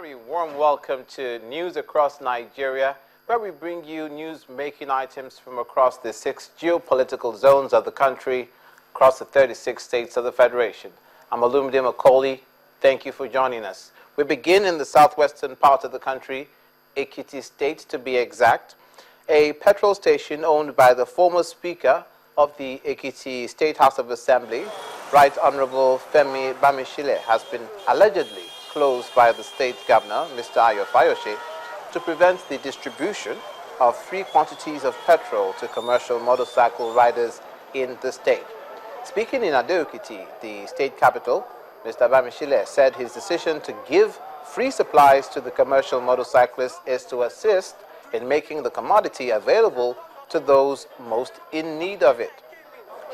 very warm welcome to News Across Nigeria, where we bring you news-making items from across the 6 geopolitical zones of the country, across the 36 states of the Federation. I'm Olumide Macaulay. Thank you for joining us. We begin in the southwestern part of the country, Ekiti State to be exact. A petrol station owned by the former Speaker of the Ekiti State House of Assembly, Right Honorable Femi Bamishile, has been allegedly closed by the state governor, Mr. Ayo Fayose, to prevent the distribution of free quantities of petrol to commercial motorcycle riders in the state. Speaking in Ado-Ekiti, the state capital, Mr. Bamishile said his decision to give free supplies to the commercial motorcyclists is to assist in making the commodity available to those most in need of it.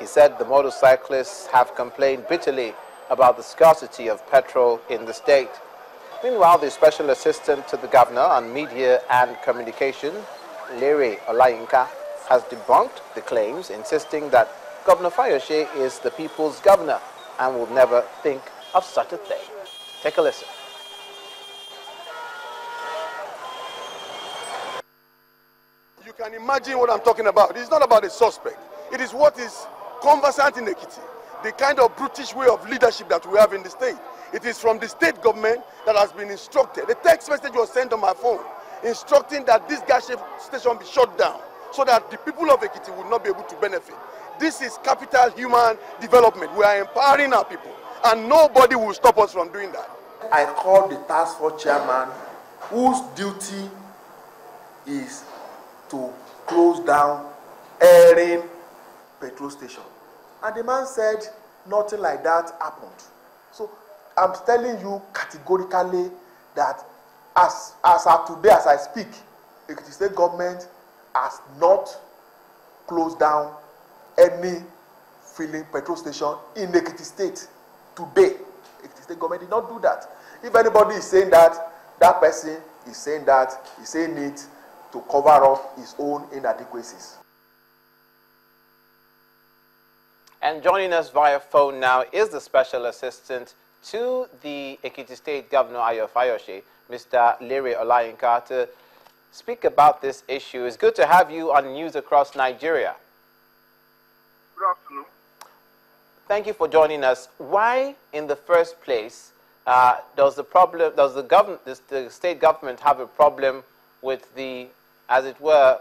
He said the motorcyclists have complained bitterly about the scarcity of petrol in the state. Meanwhile, the Special Assistant to the Governor on Media and Communication, Lere Olayinka, has debunked the claims, insisting that Governor Fayose is the people's governor and will never think of such a thing. Take a listen. You can imagine what I'm talking about. It's not about a suspect. It is what is conversant in Ekiti, the kind of brutish way of leadership that we have in the state. It is from the state government that has been instructed. The text message was sent on my phone instructing that this gas station be shut down so that the people of Ekiti will not be able to benefit. This is capital human development. We are empowering our people, and nobody will stop us from doing that. I called the task force chairman, whose duty is to close down airing petrol station. And the man said nothing like that happened. So I'm telling you categorically that as of today, as I speak, the state government has not closed down any filling petrol station in Ekiti State today. Ekiti State government did not do that. If anybody is saying that, that person is saying that, he's saying it to cover up his own inadequacies. And joining us via phone now is the Special Assistant to the Ekiti State Governor Ayo Fayose, Mr. Lere Olayinka, to speak about this issue. It's good to have you on News Across Nigeria. Good afternoon. Thank you for joining us. Why, in the first place, does the state government have a problem with the, as it were,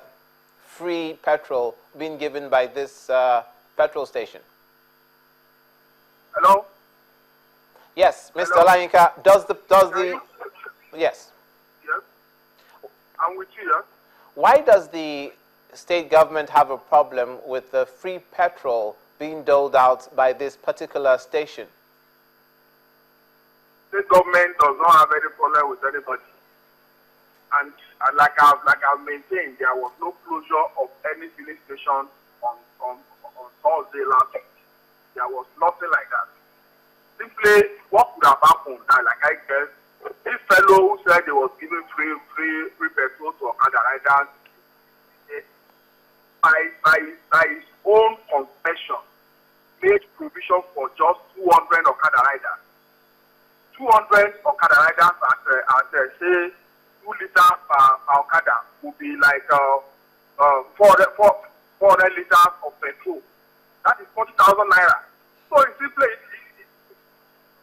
free petrol being given by this petrol station? Hello? Yes, Mr. Olayinka, yes. Yes. I'm with you, yes. Why does the state government have a problem with the free petrol being doled out by this particular station? State government does not have any problem with anybody. And like I've maintained, there was no closure of any filling station on Thursday last week. There was nothing like that. Simply, what would have happened, like I guess, this fellow who said they was giving free petrol to Okada riders, by his own confession, made provision for just 200 Okada riders. 200 Okada riders at say 2 liters per Okada would be like 400 liters of petrol. That is 40,000 naira. So it's simply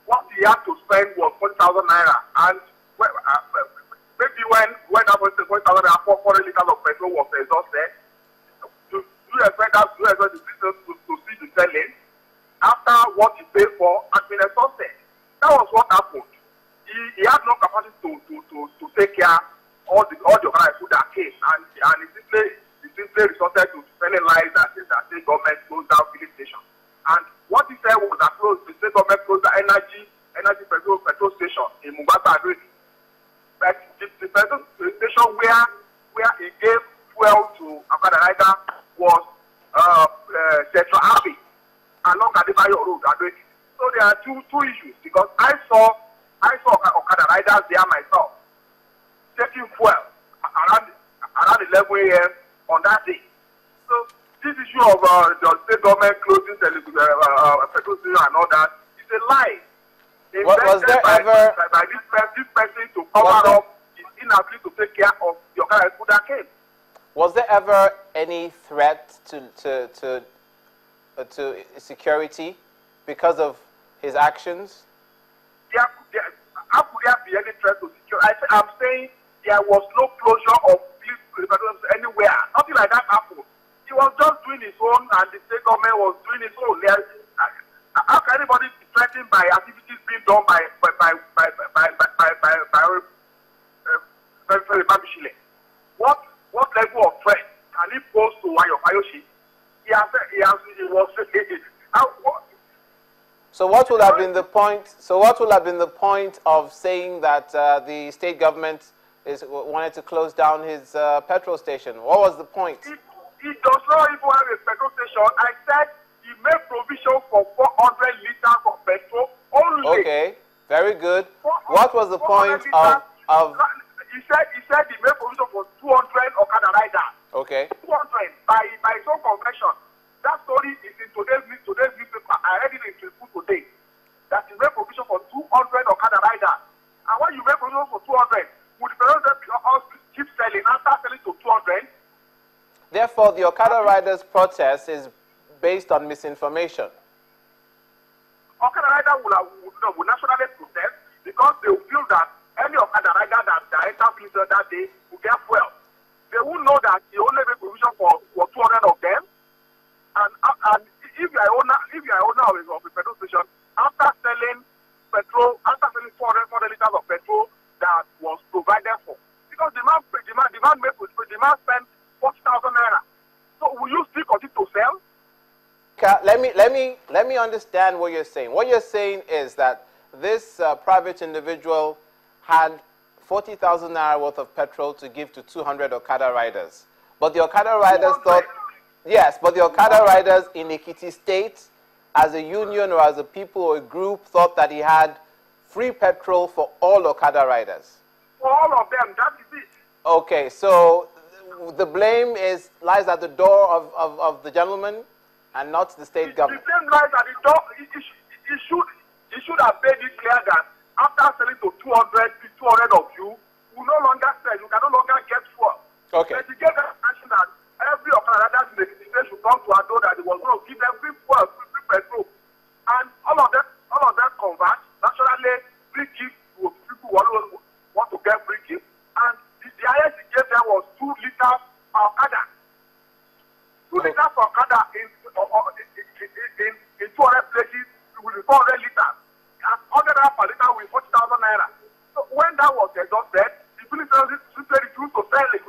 what he had to spend was 40,000 naira, and maybe when that was 40,000 naira, 400 liters of petrol was exhausted, do you expect that the business to see the selling after what he paid for has been exhausted? That was what happened. He had no capacity to take care all the guys who that came, and he simply resorted to selling lies that the state government closed down filling stations. And what he said was that the state government closed the energy petrol station in Mubata Agri. But the petrol station where he gave fuel to Okada rider was Central Abbey along Adebayo Road, Agri. So there are two issues, because I saw Okada riders there myself taking fuel around 11 a.m. on that day. So this issue of the state government closing the petrol station and all that is a lie. Was there by, ever by this person to cover up his inability to take care of the Okada people that came. Was there ever any threat to security because of his actions? How could there be any threat to security? I'm saying there was no closure of police anywhere. Nothing like that happened. He was just doing his own, and the state government was doing its own. How can anybody be threatened by activities being done by what level of threat can he pose to Ayoshi? He was. So what would have been the point? So what would have been the point of saying that the state government wanted to close down his petrol station? What was the point? It does not even have a petrol station. I said he made provision for 400 liters of petrol only. Okay, very good. What was the point of? He said he made provision for 200 Okada riders. Okay. 200 by his own confession. That story is in today's newspaper. I read it in Facebook today. That he made provision for 200 Okada riders. And when you make provision for 200, would the person keep selling after selling to 200? Therefore, the Okada riders' protest is based on misinformation. Okada rider will nationally protest because they will feel that any Okada rider that enter prison that day will get fuel. They will know that he only made provision for 200 of them. And if you are owner of a petrol station, after selling 400 liters of petrol that was provided for, because the man spent 40,000 naira. So will you still continue to sell? Let me understand what you're saying. What you're saying is that this private individual had 40,000 naira worth of petrol to give to 200 Okada riders, but the Okada riders thought. Yes, but the Okada riders in Ekiti State, as a union or as a people or a group, thought that he had free petrol for all Okada riders. For all of them, that is it. Okay, so the blame lies at the door of the gentleman and not the state government. The blame lies at the door. He should have made it clear that after selling to 200 of you will no longer sell. You can no longer get fuel. Okay. But he gave that mention that every Okada rider in the state should come to Ado that he was going to give them free fuel, free petrol. And all of them convert. Naturally, free gift to people who want to get free gift. And the highest he gave them was 2 liters per Okada. 2 liters per Okada in 200 places will be 400 liters. And 100 naira per liter will be 40,000 naira. So when that was exhausted, the minister simply refused to sell it.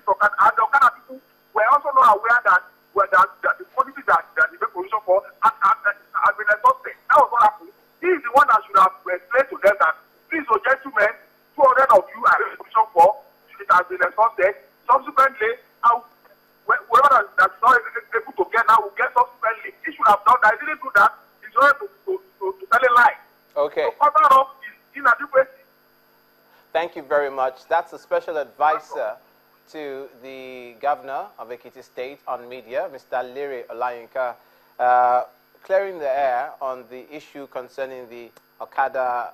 And the Okada people were also not aware that the quantity that they made provision for had been exhausted. That was what happened. He is the one that should have explained to them that, please, gentlemen, 200 of you are made provision for, it has been exhausted. Subsequently, whoever that's not able to get now will get subsequently. He should have done that. He didn't do that. He's trying to tell a lie. Okay. So cover up is inadequacy. Thank you very much. That's a special advisor to the governor of Ekiti State on media, Mr. Lere Olayinka, clearing the air on the issue concerning the Okada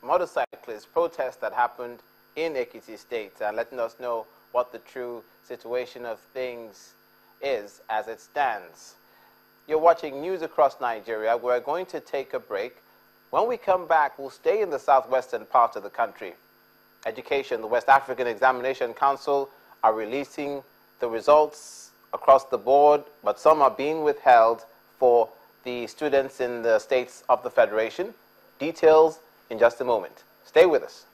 motorcyclist protest that happened in Ekiti State, and letting us know what the true situation of things is as it stands. You're watching News Across Nigeria. We're going to take a break. When we come back, we'll stay in the southwestern part of the country. Education, the West African Examination Council are releasing the results across the board, but some are being withheld for the students in the states of the Federation. Details in just a moment. Stay with us.